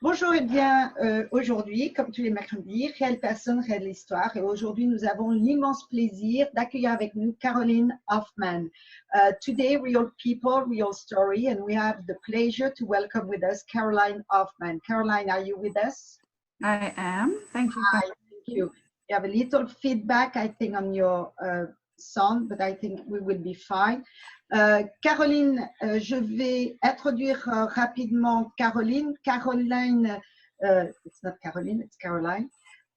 Bonjour et bien aujourd'hui, comme tous les mercredis, Réelle personne, réelle histoire. Et aujourd'hui, nous avons l'immense plaisir d'accueillir avec nous Carolyn Hoffman. Today, real people, real story, and we have the pleasure to welcome with us Carolyn Hoffman. Carolyn, are you with us? I am. Thank you. Hi, thank you. You have a little feedback, I think, on your sound, but I think we will be fine. Caroline, je vais introduire rapidement Caroline. Caroline, it's not Caroline, it's Caroline.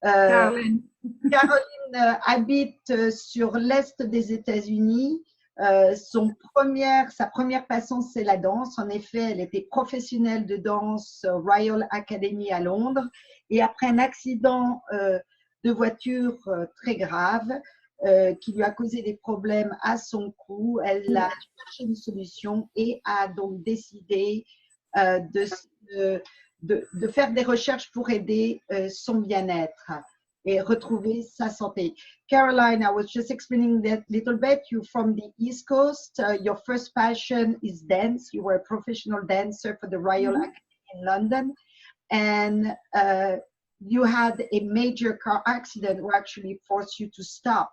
Carolyn. Caroline habite sur l'est des États-Unis. Sa première passion, c'est la danse. En effet, elle était professionnelle de danse Royale Academy à Londres. Et après un accident de voiture très grave, qui lui a causé des problèmes à son cou, elle a cherché une solution et a donc décidé de faire des recherches pour aider son bien-être et retrouver sa santé. Caroline, I was just explaining that little bit. You're from the East Coast. Your first passion is dance. You were a professional dancer for the Royale Academy in London. And you had a major car accident who actually forced you to stop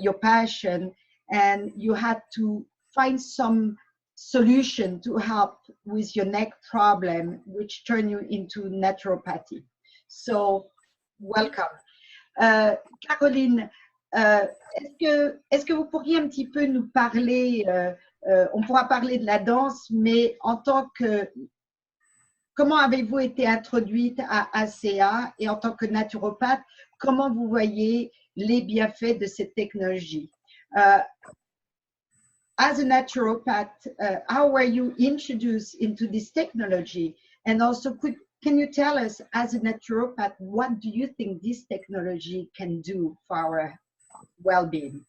your passion, and you had to find some solution to help with your neck problem, which turned you into naturopathy. So, welcome. Caroline, est-ce que vous pourriez un petit peu nous parler, on pourra parler de la danse, mais en tant que, comment avez-vous été introduite à ACA et en tant que naturopathe, comment vous voyez les bienfaits de cette technologie? As a naturopath, how were you introduced into this technology? And also, can you tell us, as a naturopath, what do you think this technology can do for our well-being?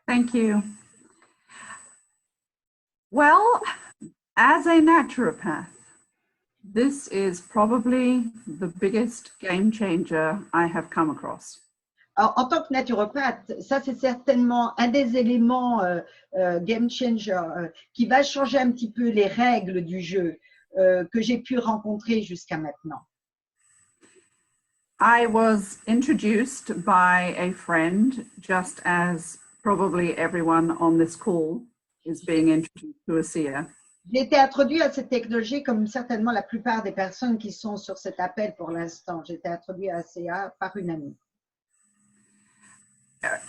Thank you. Well, as a naturopath, this is probably the biggest game changer I have come across. Alors, en tant que naturopathe, ça c'est certainement un des éléments game changer qui va changer un petit peu les règles du jeu que j'ai pu rencontrer jusqu'à maintenant. I was introduced by a friend, just as probably everyone on this call is being introduced to ACA. J'ai été introduite à cette technologie comme certainement la plupart des personnes qui sont sur cet appel pour l'instant. J'ai été introduite à ACA par une amie.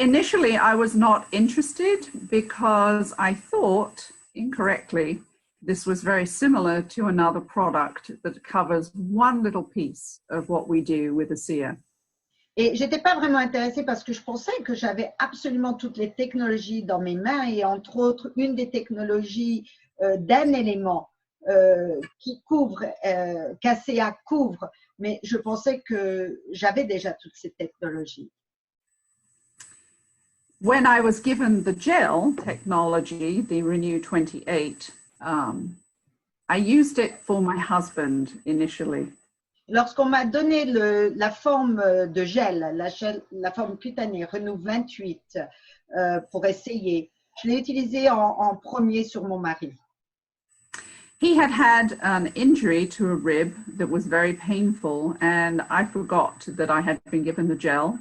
Initially, I was not interested because I thought, incorrectly, this was very similar to another product that covers one little piece of what we do with ACA. Et j'étais pas vraiment intéressée parce que je pensais que j'avais absolument toutes les technologies dans mes mains et entre autres une des technologies d'un élément qui couvre, qu'ACA couvre, mais je pensais que j'avais déjà toutes ces technologies. When I was given the gel technology, the Renew 28, I used it for my husband initially. Lorsqu'on m'a donné la forme de gel, la forme cutanée Renew 28 pour essayer, je l'ai utilisé en premier sur mon mari. He had an injury to a rib that was very painful, and I forgot that I had been given the gel,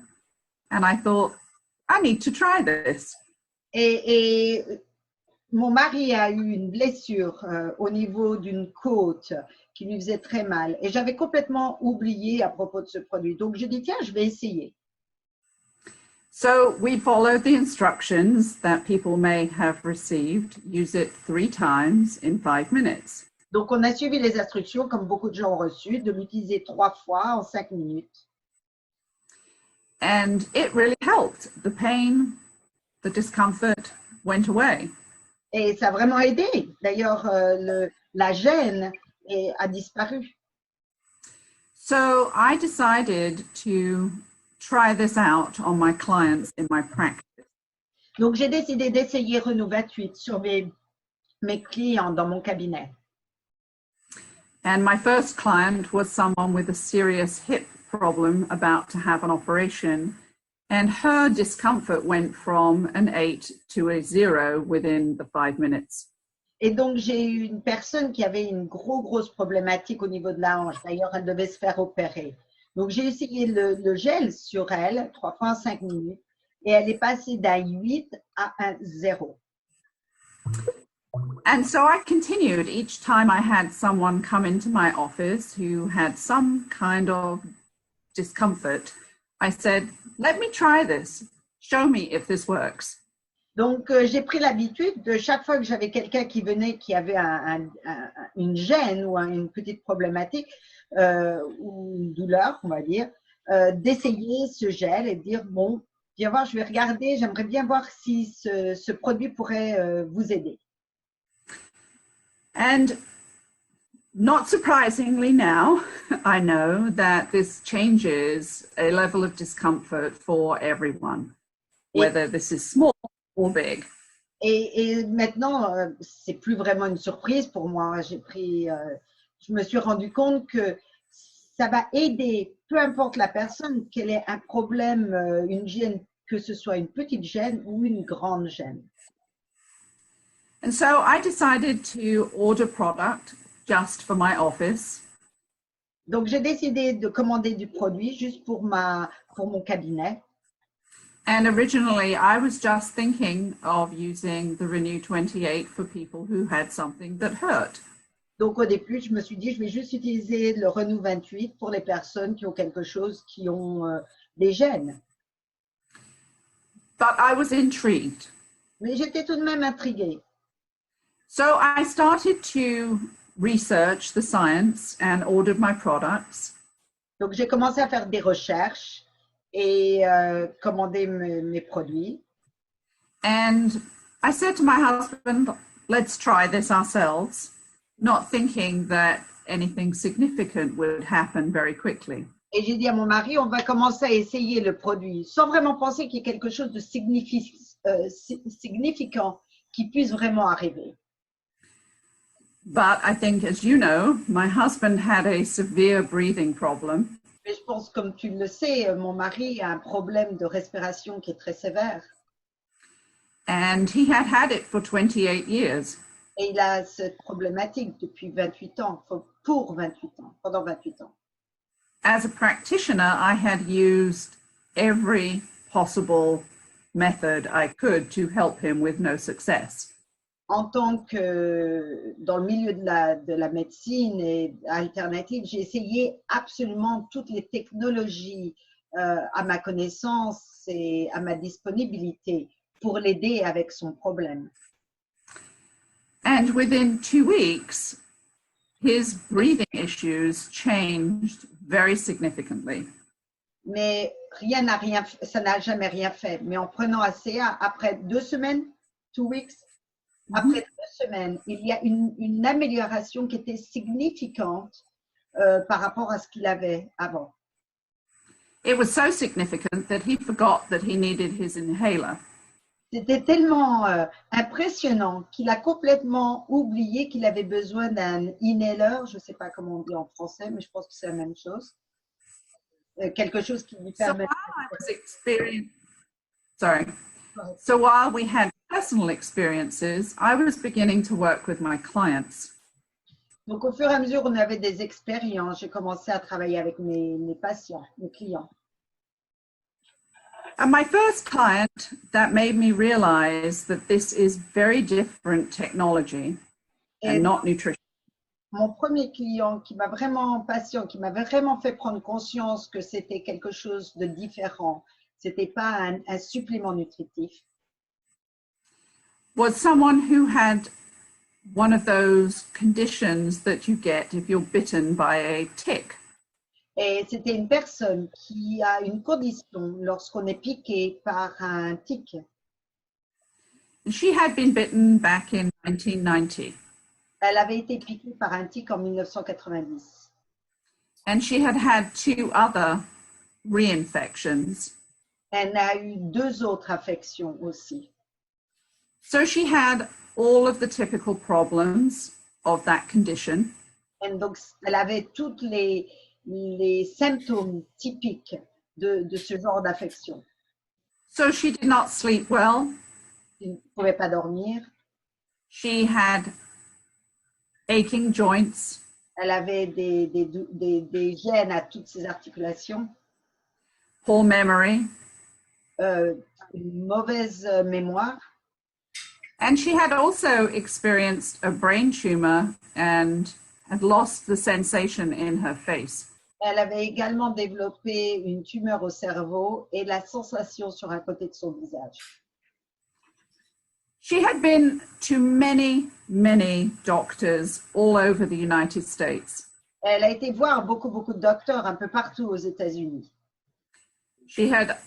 and I thought, I need to try this. Et mon mari a eu une blessure au niveau d'une côte qui lui faisait très mal. Et j'avais complètement oublié à propos de ce produit. Donc, je dis, tiens, je vais essayer. So we followed the instructions that people may have received. Use it 3 times in 5 minutes. Donc, on a suivi les instructions, comme beaucoup de gens ont reçu, de l'utiliser 3 fois en 5 minutes. And it really helped. The pain, the discomfort went away. Et ça a vraiment aidé. D'ailleurs, la gêne a disparu. So I decided to try this out on my clients in my practice. Donc, j'ai décidé d'essayer Renew 28 sur mes clients dans mon cabinet. And my first client was someone with a serious hip problem about to have an operation, and her discomfort went from an 8 to a 0 within the 5 minutes. Et donc, j'ai eu une personne qui avait une grosse problématique au niveau de la hanche. D'ailleurs, elle devait se faire opérer. Donc, j'ai essayé le gel sur elle, 3 fois en 5 minutes, et elle est passée d'un 8 à un 0. And so I continued each time I had someone come into my office who had some kind of discomfort. I said, let me try this. Show me if this works. Donc, j'ai pris l'habitude de chaque fois que j'avais quelqu'un qui venait qui avait une gêne ou une petite problématique ou une douleur, on va dire, d'essayer ce gel et de dire, bon, viens voir, je vais regarder, j'aimerais bien voir si ce produit pourrait vous aider. And not surprisingly now, I know that this changes a level of discomfort for everyone, whether this is small or big. Et maintenant, c'est plus vraiment une surprise pour moi. Je me suis rendu compte que ça va aider, peu importe la personne, qu'elle ait un problème, une gêne, que ce soit une petite gêne ou une grande gêne. And so I decided to order product just for my office. Donc, j'ai décidé de commander du produit juste pour mon cabinet. And originally, I was just thinking of using the Renew 28 for people who had something that hurt. Donc, au début, je me suis dit, je vais juste utiliser le Renew 28 pour les personnes qui ont quelque chose, qui ont des gènes. But I was intrigued. Mais j'étais tout de même intriguée. So I started to research the science and ordered my products. Donc, j'ai commencé à faire des recherches et commander mes produits. And I said to my husband, let's try this ourselves, not thinking that anything significant would happen very quickly. Et j'ai dit à mon mari, on va commencer à essayer le produit, sans vraiment penser qu'il y ait quelque chose de significant qui puisse vraiment arriver. But I think, as you know, my husband had a severe breathing problem. Mais je pense, comme tu le sais, mon mari a un problème de respiration qui est très sévère. And he had had it for 28 years. Et il a cette problématique depuis 28 ans, pour 28 ans, pendant 28 ans. As a practitioner, I had used every possible method I could to help him with no success. En tant que dans le milieu de la médecine et alternative, j'ai essayé absolument toutes les technologies à ma connaissance et à ma disponibilité pour l'aider avec son problème. And within 2 weeks, his breathing issues changed very significantly. Mais ça n'a jamais rien fait. Mais en prenant ACA, après 2 semaines, 2 weeks, après 2 semaines, il y a une amélioration qui était significante par rapport à ce qu'il avait avant. It was so significant that he forgot that he needed his inhaler. C'était tellement impressionnant qu'il a complètement oublié qu'il avait besoin d'un inhaler, je ne sais pas comment on dit en français, mais je pense que c'est la même chose. Quelque chose qui lui permet... So while we had personal experiences, I was beginning to work with my clients. Donc, au fur et à mesure, on avait des expériences. J'ai commencé à travailler avec mes patients, mes clients. And my first client that made me realize that this is very different technology and not nutrition. Mon premier client patient qui m'a vraiment fait prendre conscience que c'était quelque chose de différent, c'était pas un supplément nutritif. Was someone who had one of those conditions that you get if you're bitten by a tick. Et c'était une personne qui a une condition lorsqu'on est piqué par un tic. She had been bitten back in 1990. Elle avait été piquée par un tic en 1990. And she had had 2 other reinfections. Elle a eu 2 autres infections aussi. So she had all of the typical problems of that condition. Et donc, elle avait toutes les symptômes typiques de ce genre d'affection. So she did not sleep well. Elle ne pouvait pas dormir. She had aching joints, Elle avait des gênes à toutes ses articulations, poor memory, une mauvaise mémoire. and she had also experienced a brain tumor and had lost the sensation in her face. Elle avait également développé une tumeur au cerveau et la sensation sur un côté de son visage. She had been to many, many doctors all over the United States. Elle a été voir beaucoup de docteurs un peu partout aux États-Unis. She had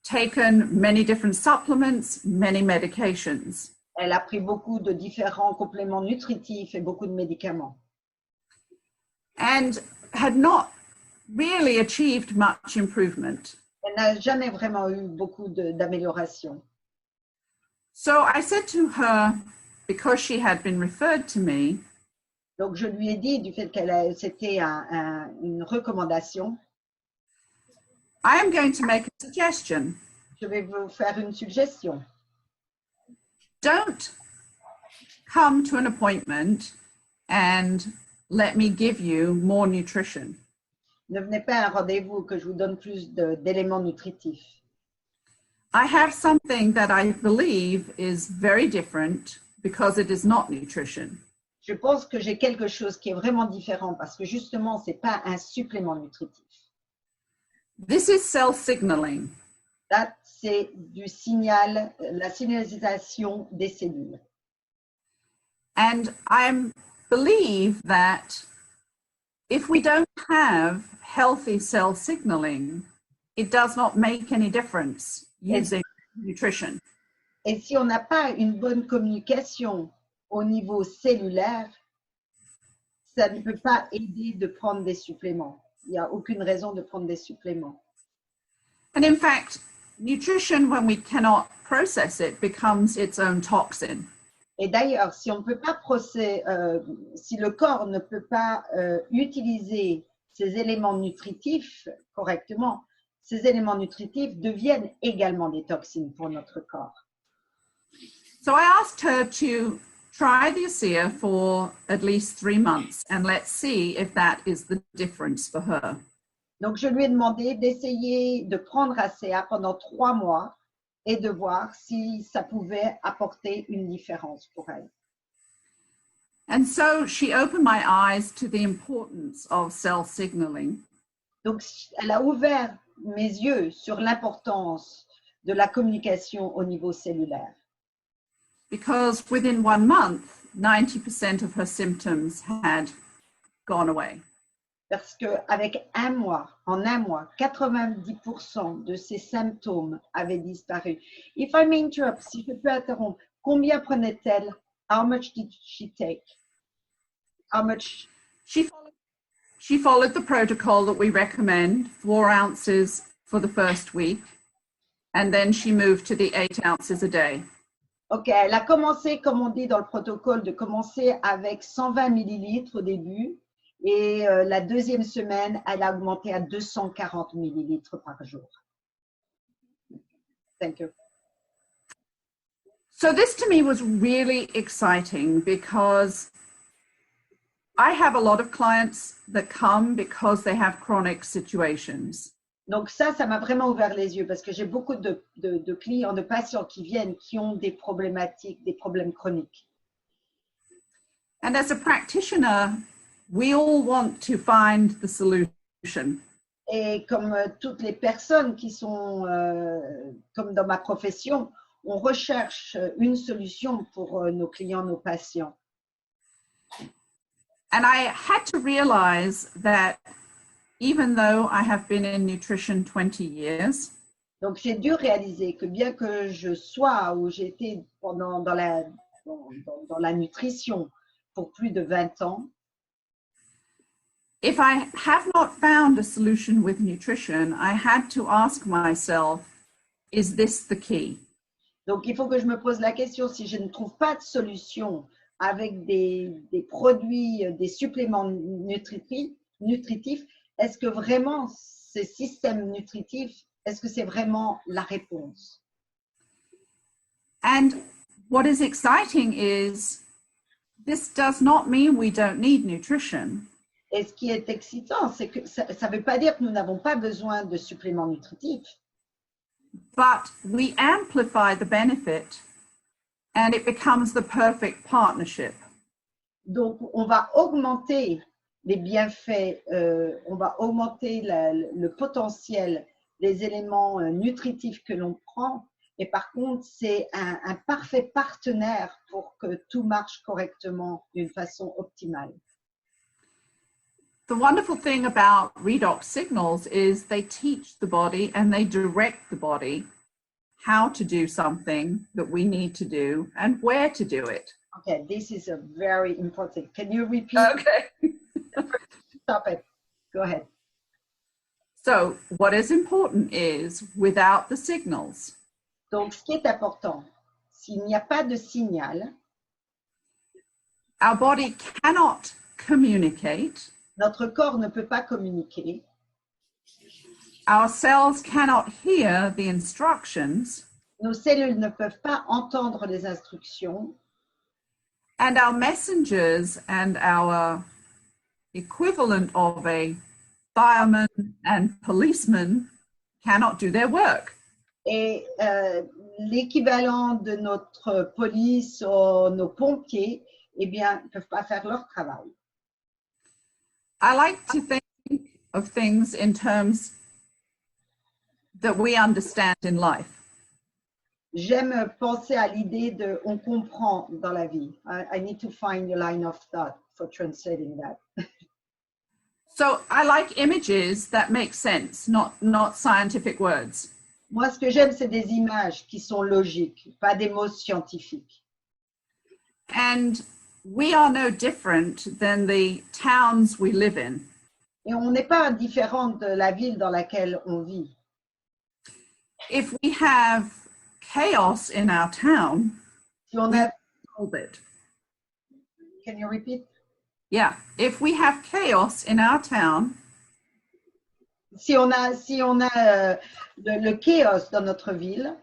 taken many different supplements, many medications. Elle a pris beaucoup de différents compléments nutritifs et beaucoup de médicaments. And had not really achieved much improvement. Elle n'a jamais vraiment eu beaucoup d'amélioration. So I said to her, because she had been referred to me, Donc je lui ai dit, du fait qu'elle c'était une recommandation, I am going to make a suggestion. je vais vous faire une suggestion. Don't come to an appointment and let me give you more nutrition. Ne venez pas à un rendez-vous que je vous donne plus d'éléments nutritifs. I have something that I believe is very different because it is not nutrition. Je pense que j'ai quelque chose qui est vraiment différent parce que justement, ce n'est pas un supplément nutritif. This is self-signaling. Là, c'est du signal, la signalisation des cellules. And I believe that if we don't have healthy cell signaling, it does not make any difference using nutrition. Et si on n'a pas une bonne communication au niveau cellulaire, ça ne peut pas aider de prendre des suppléments. Il n'y a aucune raison de prendre des suppléments. And in fact, nutrition, when we cannot process it, becomes its own toxin. Et d'ailleurs, si on ne peut pas si le corps ne peut pas utiliser ces éléments nutritifs correctement, ces éléments nutritifs deviennent également des toxines pour notre corps. So I asked her to try the ASEA for at least 3 months and let's see if that is the difference for her. Donc, je lui ai demandé d'essayer de prendre ASEA pendant 3 mois et de voir si ça pouvait apporter une différence pour elle. And so she opened my eyes to the importance of cell signaling. Donc, elle a ouvert mes yeux sur l'importance de la communication au niveau cellulaire. Because within 1 month, 90% of her symptoms had gone away. Parce qu'avec en un mois, 90% de ses symptômes avaient disparu. If I may interrupt, si je peux interrompre, combien prenait-elle? How much did she take? How much? She followed the protocol that we recommend, 4 ounces for the first week, and then she moved to the 8 ounces a day. Ok, elle a commencé, comme on dit dans le protocole, de commencer avec 120 millilitres au début. Et la deuxième semaine, elle a augmenté à 240 millilitres par jour. Thank you. So this to me was really exciting because I have a lot of clients that come because they have chronic situations. Donc ça m'a vraiment ouvert les yeux parce que j'ai beaucoup de clients, de patients qui viennent, qui ont des problématiques, des problèmes chroniques. And as a practitioner, we all want to find the solution. Et comme toutes les personnes qui sont, comme dans ma profession, on recherche une solution pour nos clients, nos patients. And I had to realize that even though I have been in nutrition 20 years, donc j'ai dû réaliser que bien que je sois ou j'ai été dans la nutrition pour plus de 20 ans, if I have not found a solution with nutrition, I had to ask myself, is this the key? Donc il faut que je me pose la question, si je ne trouve pas de solution avec des produits, des suppléments nutritifs, est-ce que vraiment ces systèmes nutritifs, est-ce que c'est vraiment la réponse? And what is exciting is This does not mean we don't need nutrition. Et ce qui est excitant, c'est que ça ne veut pas dire que nous n'avons pas besoin de suppléments nutritifs. But we amplify the benefit and it becomes the perfect partnership. Donc, on va augmenter les bienfaits, on va augmenter le potentiel des éléments nutritifs que l'on prend. Et par contre, c'est un parfait partenaire pour que tout marche correctement d'une façon optimale. The wonderful thing about redox signals is they teach the body and they direct the body how to do something that we need to do and where to do it. Okay, this is a very important. Can you repeat? Okay. Stop it. Go ahead. So what is important is without the signals, Donc, ce qui est important, s'il n'y a pas de signal, our body cannot communicate, notre corps ne peut pas communiquer, our cells cannot hear the instructions, nos cellules ne peuvent pas entendre les instructions, and our messengers and our equivalent of a fireman and policeman cannot do their work. et l'équivalent de notre police ou nos pompiers, eh bien, ne peuvent pas faire leur travail. I like to think of things in terms that we understand in life. J'aime penser à l'idée de on comprend dans la vie. I need to find a line of thought for translating that. So I like images that make sense, not scientific words. Moi, ce que j'aime, c'est des images qui sont logiques, pas des mots scientifiques. And we are no different than the towns we live in. Et on n'est pas différent de la ville dans laquelle on vit. If we have chaos in our town, Si on we a, solve it. can you repeat? Yeah, if we have chaos in our town, Si on a le chaos dans notre ville,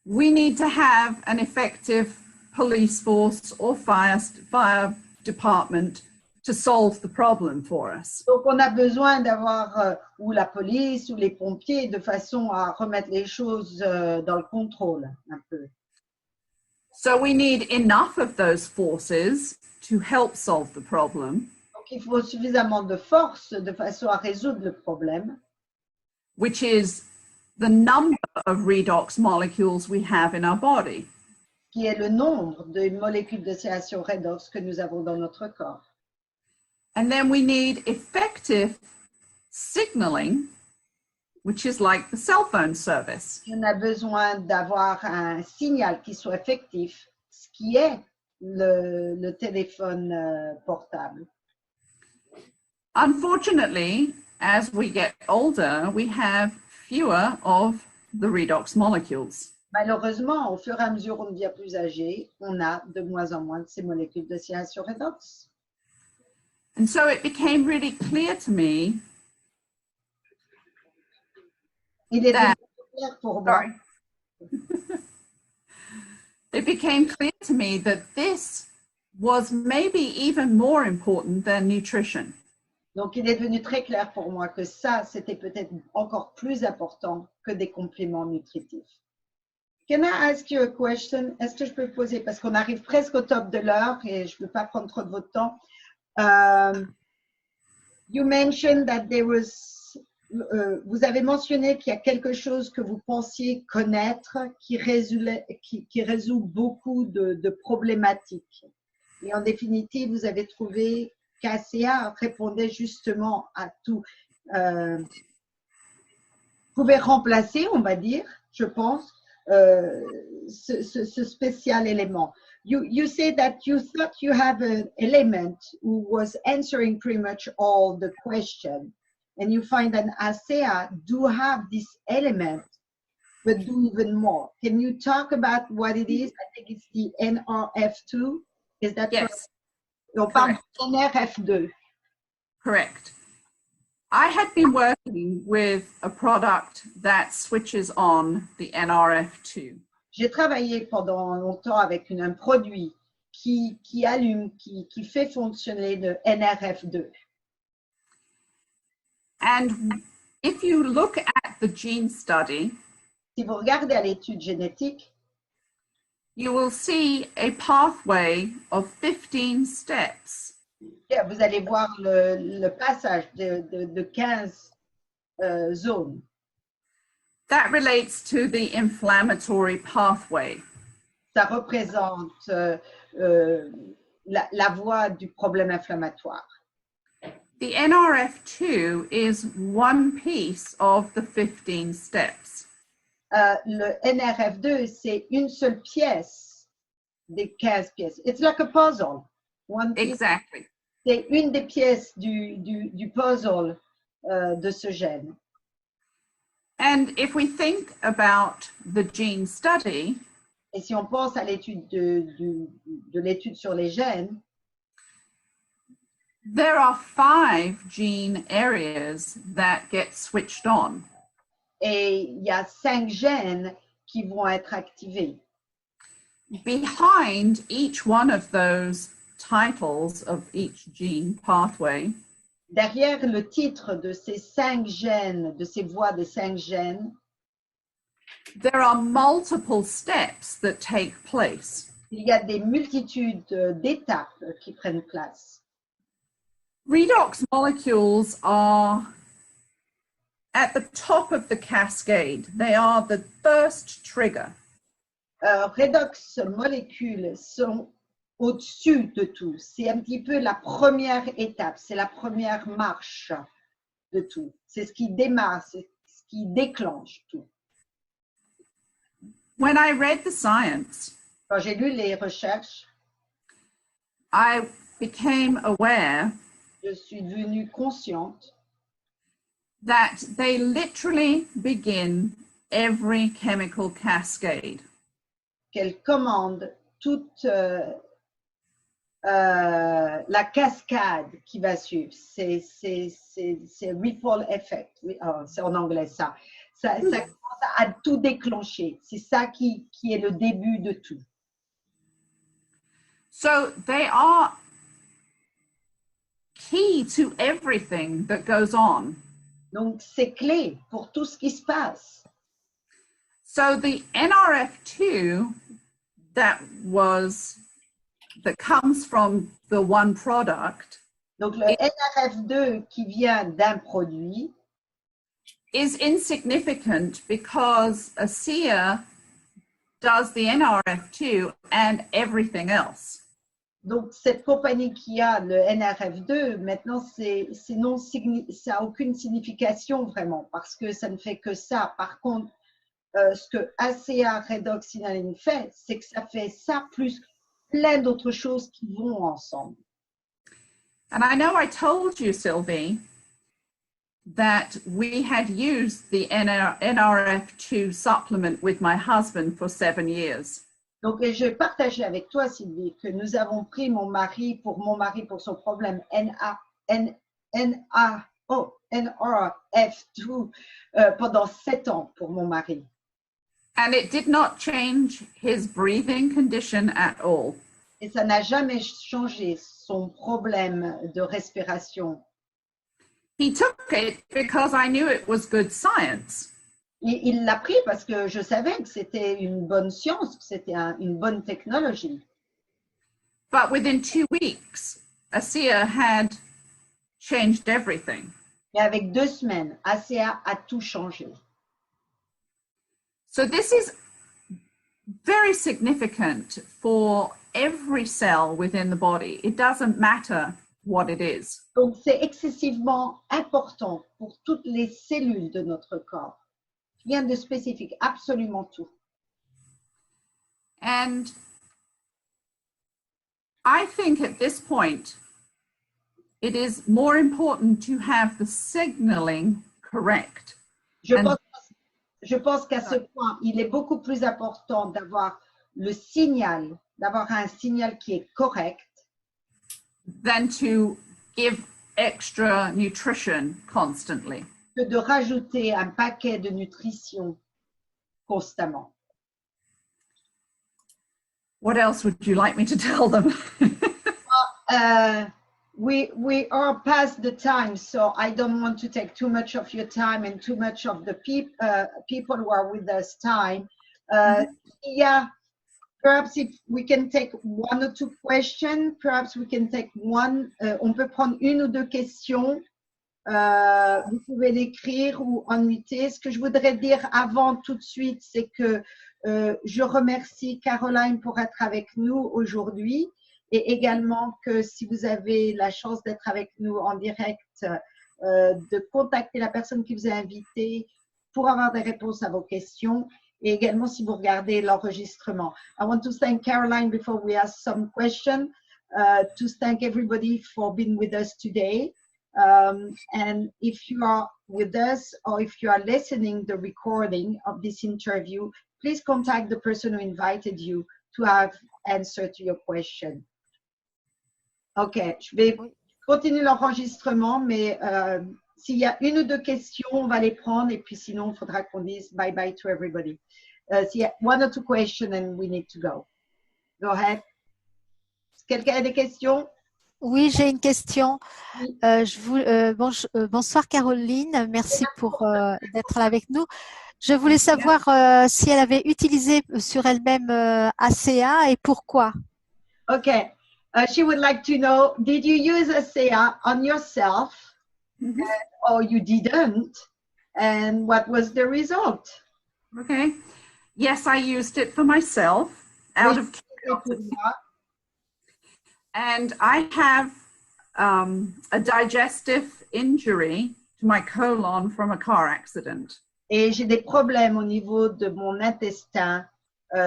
we need to have an effective police force or fire department to solve the problem for us. donc on a besoin d'avoir ou la police ou les pompiers de façon à remettre les choses dans le contrôle un peu. So we need enough of those forces to help solve the problem, Donc il faut suffisamment de force de façon à résoudre le problème, which is the number of redox molecules we have in our body. qui est le nombre de molécules d'oxydation redox que nous avons dans notre corps. And then we need effective signaling, which is like the cell phone service. On a besoin d'avoir un signal qui soit effectif, ce qui est le téléphone portable. Unfortunately, as we get older, we have fewer of the redox molecules. Malheureusement, au fur et à mesure où on devient plus âgé, on a de moins en moins de ces molécules d'oxydation redox. And so it became really clear to me Il est that, clair pour moi. It became clear to me that this was maybe even more important than nutrition. Donc, il est devenu très clair pour moi que ça, c'était peut-être encore plus important que des compléments nutritifs. Can I ask you a question? Est-ce que je peux poser, parce qu'on arrive presque au top de l'heure et je ne veux pas prendre trop de votre temps. You mentioned that there was, vous avez mentionné qu'il y a quelque chose que vous pensiez connaître qui résout beaucoup de problématiques. Et en définitive, vous avez trouvé qu'ACA répondait justement à tout. Pouvait remplacer, on va dire, je pense, ce spécial élément. You say that you thought you have an element who was answering pretty much all the question, and you find that ASEA do have this element, but do even more. Can you talk about what it is? I think it's the NRF2. Is that Yes. correct? On parle de NRF2. Correct. I had been working with a product that switches on the NRF2. J'ai travaillé pendant longtemps avec un produit qui allume, qui fait fonctionner le NRF2. And if you look at the gene study, Si vous regardez à l'étude génétique, you will see a pathway of 15 steps. vous allez voir le passage de 15 zones. That relates to the inflammatory pathway. Ça représente la voie du problème inflammatoire. The NRF2 is one piece of the 15 steps. Le NRF2, c'est une seule pièce des 15 pièces. It's like a puzzle. One piece. Exactly. C'est une des pièces du puzzle de ce gène. And if we think about the gene study, Et si on pense à l'étude de l'étude sur les gènes, there are 5 gene areas that get switched on. et il y a 5 gènes qui vont être activés. Behind each one of those titles of each gene pathway, Derrière le titre de ces 5 gènes, de ces voies des 5 gènes, there are multiple steps that take place. il y a des multitudes d'étapes qui prennent place. Redox molecules are at the top of the cascade. They are the first trigger. Redox molécules sont au-dessus de tout. C'est un petit peu la première étape, c'est la première marche de tout. C'est ce qui démarre, c'est ce qui déclenche tout. When I read the science, Quand j'ai lu les recherches, I became aware je suis devenue consciente that they literally begin every chemical cascade. qu'elle commande toute la cascade qui va suivre. C'est ripple effect. Oui, c'est en anglais ça. Ça commence à tout déclencher. C'est ça qui est le début de tout. So they are key to everything that goes on. Donc, c'est clé pour tout ce qui se passe. So the NRF2 that comes from the one product Donc, le NRF2 qui vient d'un produit is insignificant because ASEA does the NRF2 and everything else. Donc, cette compagnie qui a le NRF2, maintenant, ça n'a aucune signification vraiment parce que ça ne fait que ça. Par contre, ce que ACA Redox Signaling fait, c'est que ça fait ça plus plein d'autres choses qui vont ensemble. And I know I told you, Sylvie, that we had used the NRF2 supplement with my husband for 7 years. Donc, je vais partager avec toi, Sylvie, que nous avons pris mon mari pour son problème NRF2 pendant 7 ans pour mon mari. And it did not change his breathing condition at all. Et ça n'a jamais changé son problème de respiration. He took it because I knew it was good science. Il l'a pris parce que je savais que c'était une bonne science, que c'était une bonne technologie. But within 2 weeks, ASEA had changed everything. Mais avec 2 semaines, ACA a tout changé. So this is very significant for every cell within the body. It doesn't matter what it is. Donc, c'est excessivement important pour toutes les cellules de notre corps. Rien de spécifique, absolument tout. And I think at this point, it is more important to have the signaling correct. Je pense qu'à ce point, il est beaucoup plus important d'avoir le signal, d'avoir un signal qui est correct, than to give extra nutrition constantly. que de rajouter un paquet de nutrition constamment. What else would you like me to tell them? We are past the time, so I don't want to take too much of your time and too much of the people who are with us time. Yeah, perhaps if we can take one or two questions, perhaps we can take one. On peut prendre une ou deux questions. Vous pouvez l'écrire ou en muter. Ce que je voudrais dire avant tout de suite, c'est que je remercie Caroline pour être avec nous aujourd'hui et également que si vous avez la chance d'être avec nous en direct, de contacter la personne qui vous a invité pour avoir des réponses à vos questions et également si vous regardez l'enregistrement. I want to thank Caroline before we ask some questions, to thank everybody for being with us today. And if you are with us or if you are listening the recording of this interview, please contact the person who invited you to have answer to your question. Ok, je vais continuer l'enregistrement, mais s'il y a une ou deux questions, on va les prendre et puis sinon, il faudra qu'on dise bye bye to everybody. S'il y a one or two questions and we need to go. Go ahead. Quelqu'un a des questions? Oui, j'ai une question. Bonsoir Caroline, merci pour d'être là avec nous. Je voulais savoir si elle avait utilisé sur elle-même ACA et pourquoi. Okay, she would like to know, did you use ACA on yourself or you didn't? And what was the result? Okay, yes, I used it for myself out of curiosity. And I have a digestive injury to my colon from a car accident. Et j'ai des problèmes au niveau de mon intestin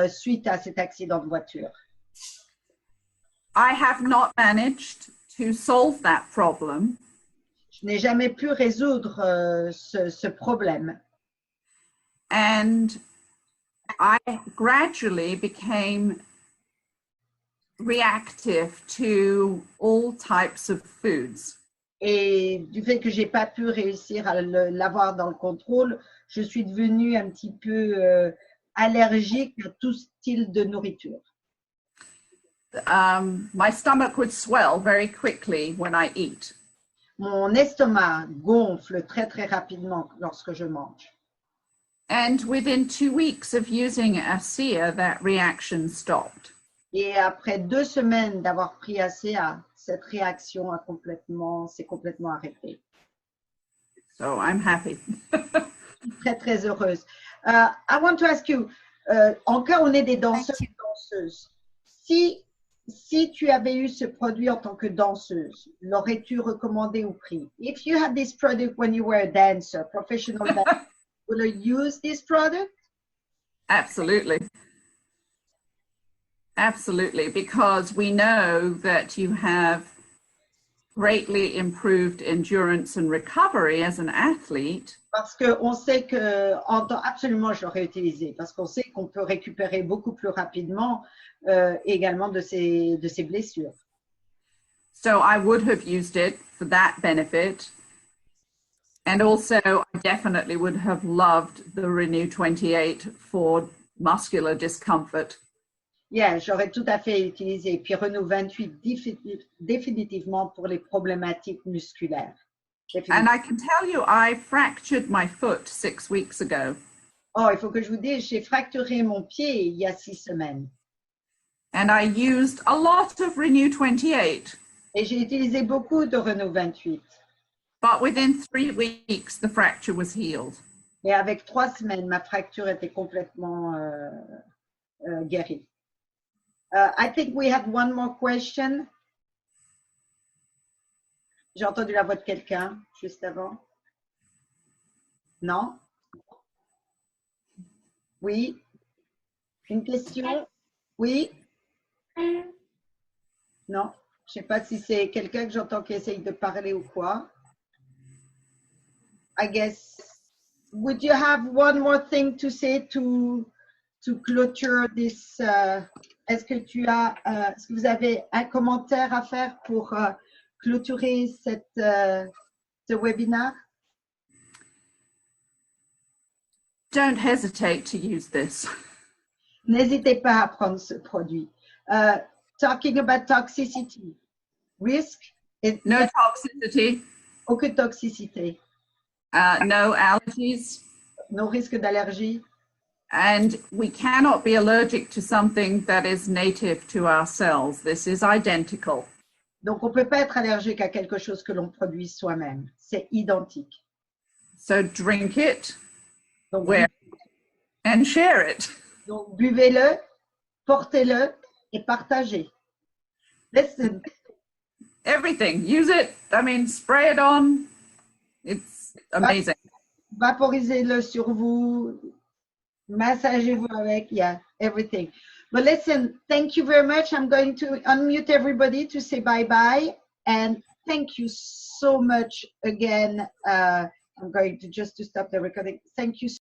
suite à cet accident de voiture. I have not managed to solve that problem. Je n'ai jamais pu résoudre ce problème. And I gradually became reactive to all types of foods. Et du fait que j'ai pas pu réussir à l'avoir dans le contrôle, je suis devenue un petit peu allergique à tout style de nourriture. My stomach would swell very quickly when I eat. Mon estomac gonfle très très rapidement lorsque je mange. And within 2 weeks of using ACEA, that reaction stopped. Et après 2 semaines d'avoir pris ACA, cette réaction s'est complètement arrêtée. So I'm happy. Très, très heureuse. I want to ask you, en cas on est des danseurs et danseuses, si tu avais eu ce produit en tant que danseuse, l'aurais-tu recommandé ou pris? If you had this product when you were a dancer, professional dancer, will you use this product? Absolutely. Absolutely, because we know that you have greatly improved endurance and recovery as an athlete. Parce qu'on sait que, absolument, je l'aurais utilisé, parce qu'on sait qu'on peut récupérer beaucoup plus rapidement également de ces blessures. So I would have used it for that benefit. And also, I definitely would have loved the Renew 28 for muscular discomfort. Yeah, j'aurais tout à fait utilisé. Puis Renew 28 définitivement pour les problématiques musculaires. And I can tell you, I fractured my foot 6 weeks ago. Oh, il faut que je vous dise, j'ai fracturé mon pied il y a 6 semaines. And I used a lot of Renew 28. Et j'ai utilisé beaucoup de Renew 28. But within 3 weeks, the fracture was healed. Et avec 3 semaines, ma fracture était complètement guérie. I think we have one more question. J'ai entendu la voix de quelqu'un juste avant. Non? Oui? Une question? Oui? Non? Je ne sais pas si c'est quelqu'un que j'entends qui essaye de parler ou quoi. I guess, would you have one more thing to say to clôture this? Est-ce que vous avez un commentaire à faire pour clôturer ce webinaire? Don't hesitate to use this. N'hésitez pas à prendre ce produit. Talking about toxicity, risk. No toxicity. Aucune toxicité. No allergies. No risque d'allergie. And we cannot be allergic to something that is native to our cells. This is identical. Donc, on ne peut pas être allergique à quelque chose que l'on produit soi-même. C'est identique. So drink it, Donc, wear it, and share it. Donc, buvez-le, portez-le et partagez. Listen. Everything. Use it. I mean, spray it on. It's amazing. Vaporisez-le sur vous. Massagez-vous avec. Yeah, everything. But listen, thank you very much. I'm going to unmute everybody to say bye-bye. And thank you so much again. I'm going to just to stop the recording. Thank you.